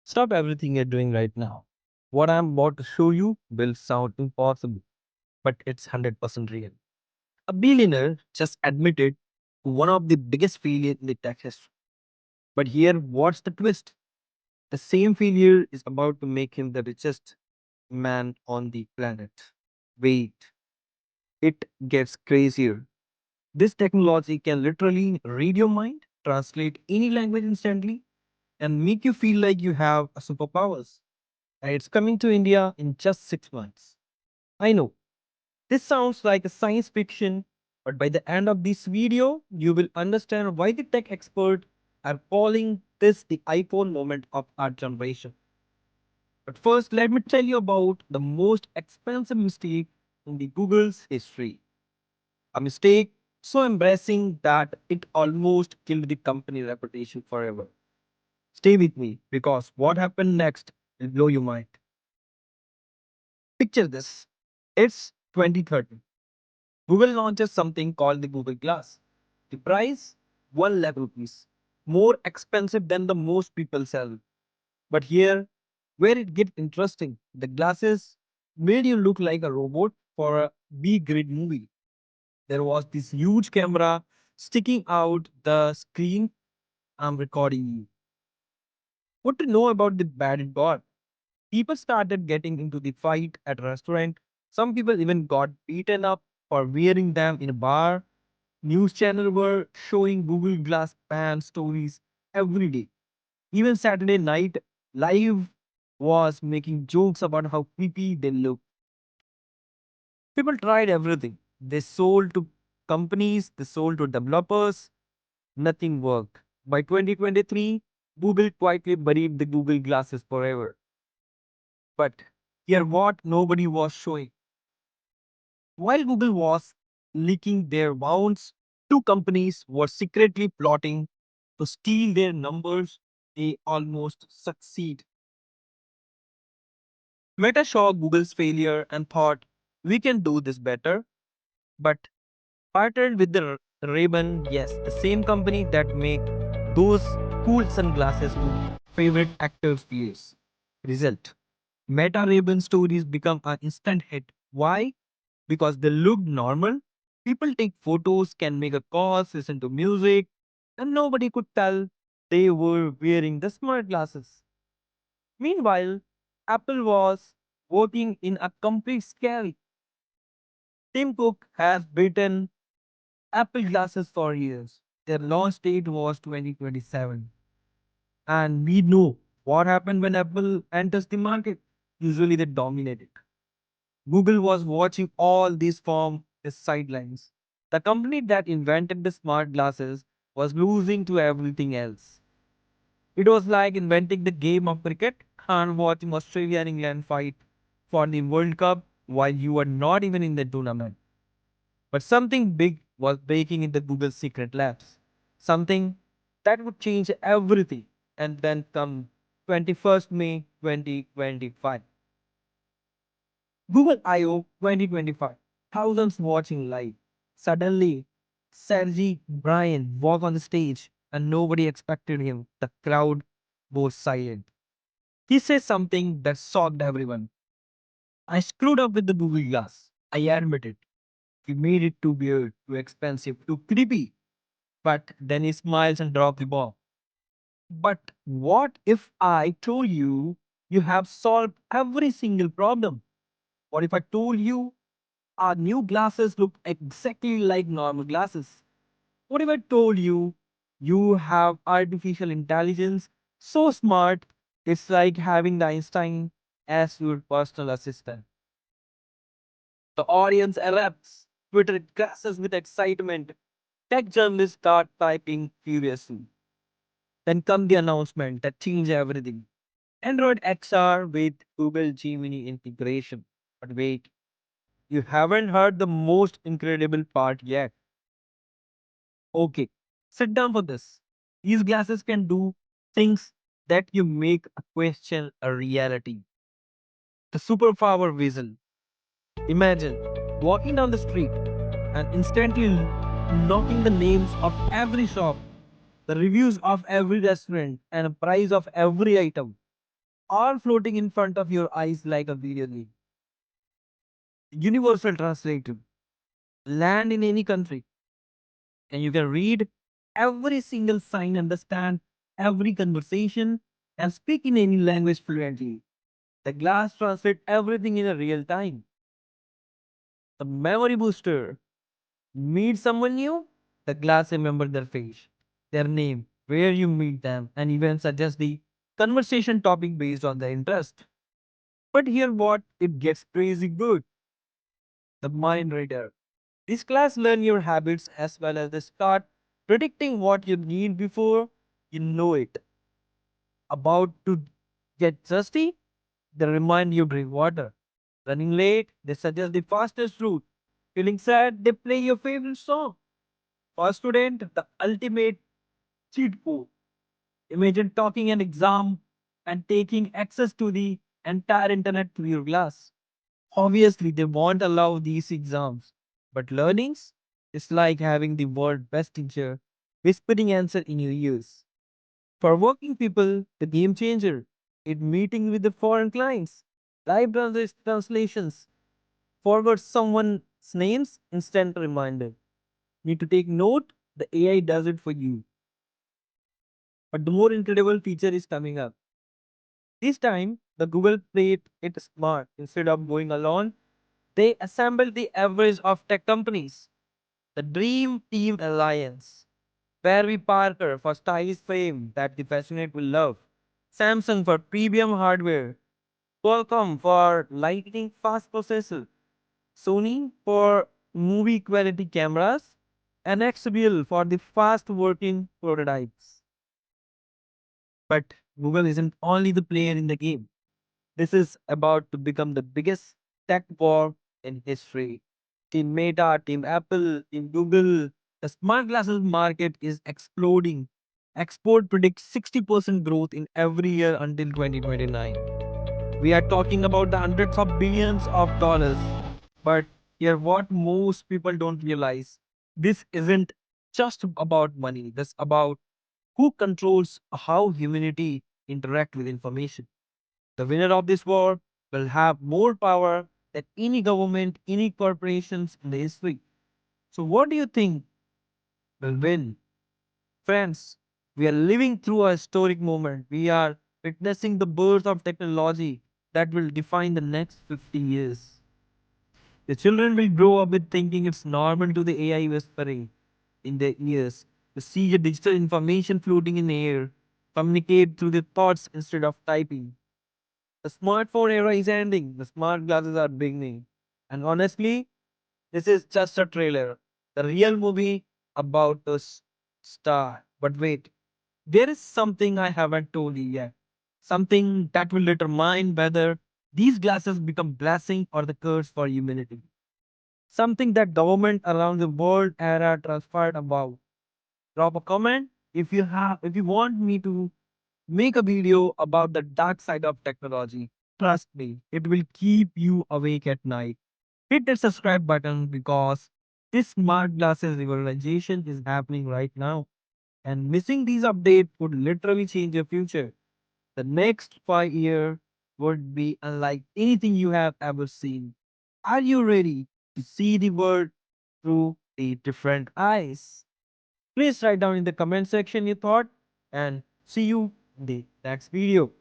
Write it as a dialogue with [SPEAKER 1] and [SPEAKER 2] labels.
[SPEAKER 1] Stop everything you're doing right now. What I'm about to show you will sound impossible, but it's 100% real. A billionaire just admitted to one of the biggest failures in the tech history. But here, what's the twist? The same failure is about to make him the richest man on the planet. Wait, it gets crazier. This technology can literally read your mind, translate any language instantly, and make you feel like you have a superpowers. And it's coming to India in just 6 months. I know this sounds like a science fiction, but by the end of this video, you will understand why the tech experts are calling this the iPhone moment of our generation. But first, let me tell you about the most expensive mistake in the Google's history. A mistake so embarrassing that it almost killed the company reputation forever. Stay with me because what happened next will blow your mind. Picture this. It's 2013. Google launches something called the Google Glass. The price 1 lakh rupees. More expensive than the most people sell. But here, where it gets interesting, the glasses made you look like a robot for a B grade movie. There was this huge camera sticking out the screen. I'm recording you. What to know about the bad it got? People started getting into the fight at a restaurant. Some people even got beaten up for wearing them in a bar. News channels were showing Google Glass ban stories every day. Even Saturday Night Live was making jokes about how creepy they look. People tried everything. They sold to companies, they sold to developers. Nothing worked. By 2023, Google quietly buried the Google Glasses forever. But here what nobody was showing. While Google was leaking their wounds, two companies were secretly plotting to steal their numbers. They almost succeed. Meta saw Google's failure and thought, we can do this better. But partnered with the Ray-Ban, yes, the same company that make those cool sunglasses to favorite actors' ears. Result: Meta Ray-Ban stories become an instant hit. Why? Because they look normal. People take photos, can make a calls, listen to music, and nobody could tell they were wearing the smart glasses. Meanwhile, Apple was working in a complete scale. Tim Cook has beaten Apple glasses for years. Their launch date was 2027. And we know what happened when Apple enters the market. Usually they dominate it. Google was watching all these from the sidelines. The company that invented the smart glasses was losing to everything else. It was like inventing the game of cricket and watching Australia and England fight for the World Cup while you were not even in the tournament. But something big was breaking in the Google secret labs. Something that would change everything. And then come 21st May 2025. Google I/O 2025. Thousands watching live. Suddenly, Sergey Brin walked on the stage and nobody expected him. The crowd was silent. He said something that shocked everyone. I screwed up with the Google Glass. I admit it. We made it too weird, too expensive, too creepy. But then he smiles and drops the ball. But what if I told you you have solved every single problem? What if I told you our new glasses look exactly like normal glasses? What if I told you you have artificial intelligence so smart it's like having the Einstein as your personal assistant? The audience erupts. Twitter crashes with excitement. Tech journalists start typing furiously. Then come the announcement that changed everything. Android XR with Google Gemini integration. But wait, you haven't heard the most incredible part yet. Okay, sit down for this. These glasses can do things that you make a question a reality. The superpower vision. Imagine walking down the street and instantly knocking the names of every shop, the reviews of every restaurant, and the price of every item. all floating in front of your eyes like a video game. Universal translator. Land in any country and you can read every single sign, understand every conversation, and speak in any language fluently. The glass translates everything in a real time. The memory booster. Meet someone new, the glass remember their face, their name, where you meet them, and even suggest the conversation topic based on their interest. But here what it gets crazy good. The mind reader. This class learn your habits as well as they start predicting what you need before you know it. About to get thirsty, they remind you drink water. Running late, they suggest the fastest route. Feeling sad, they play your favorite song. For a student, the ultimate cheat code. Imagine talking an exam and taking access to the entire internet through your glass. Obviously, they won't allow these exams. But learnings is like having the world's best teacher whispering answer in your ears. For working people, the game changer. It meeting with the foreign clients. Live translations. Forward someone's names, instant reminder. Need to take note, the AI does it for you. But the more incredible feature is coming up. This time, the Google played it smart. Instead of going alone, they assembled the average of tech companies. The Dream Team Alliance. Barry Parker for stylish fame that the passionate will love. Samsung for premium hardware. Qualcomm for lightning fast processor. Sony for movie quality cameras. And XBL for the fast working prototypes. But Google isn't only the player in the game. This is about to become the biggest tech war in history. Team Meta, Team Apple, Team Google. The smart glasses market is exploding. Export predicts 60% growth in every year until 2029. We are talking about the hundreds of billions of dollars. But here, what most people don't realize this isn't just about money, this about who controls how humanity interact with information. The winner of this war will have more power than any government, any corporations in the history. So what do you think will win? Friends, we are living through a historic moment. We are witnessing the birth of technology that will define the next 50 years. The children will grow up with thinking it's normal to the AI whispering in their ears, to see the digital information floating in the air, communicate through their thoughts instead of typing. The smartphone era is ending, the smart glasses are beginning. And honestly, this is just a trailer. The real movie about the star. But wait, there is something I haven't told you yet. Something that will determine whether these glasses become blessing or the curse for humanity. Something that government around the world are transferred about. Drop a comment if you want me to make a video about the dark side of technology. Trust me, it will keep you awake at night. Hit the subscribe button because this smart glasses revolution is happening right now. And missing these updates would literally change your future. The next 5 years would be unlike anything you have ever seen. Are you ready to see the world through the different eyes? Please write down in the comment section your thought and see you in the next video.